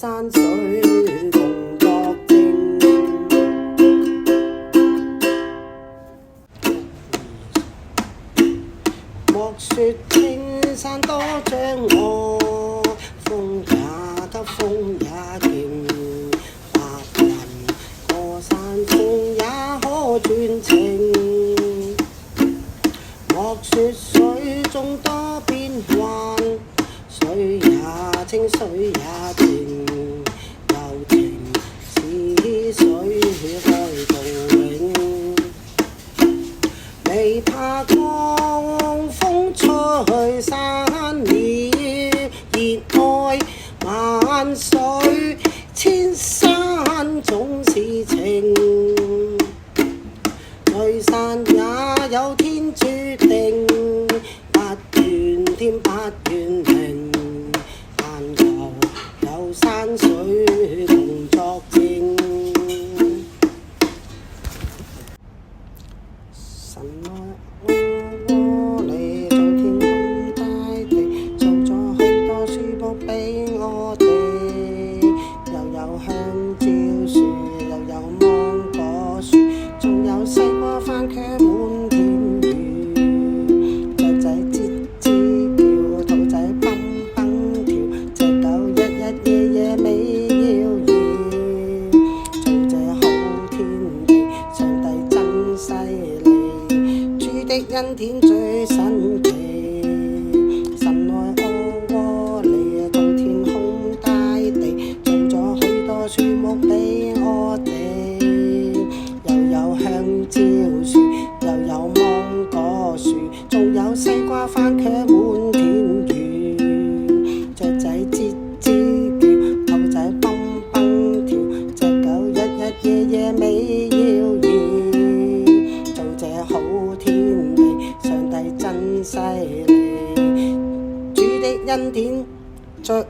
山水共作證。莫說青山多障礙，風也急風也勁，白雲過山峰也可轉情。莫說水中多變幻，水也清水也靜，柔情似水開動永。未怕狂風吹散了，熱愛萬水千山總是情。聚散也有天注定，不怨天不怨地，但求有山水共作證。神愛我你做天空大地，做咗許多樹木俾我哋，又有香蕉樹，又有芒果樹，仲有西瓜番茄滿田園。雀仔吱吱叫，兔仔蹦蹦跳，隻狗日日夜夜美謠言。做這好天地，上帝真犀利，主的恩典最神奇。神愛我你做天空大地，做咗許多樹木俾我哋，又有香蕉樹，又有芒果樹，仲有西瓜番茄滿田園。雀仔吱吱叫，兔仔蹦蹦跳，隻狗日日夜夜美謠言。做這好天地，上帝真犀利，主的恩典最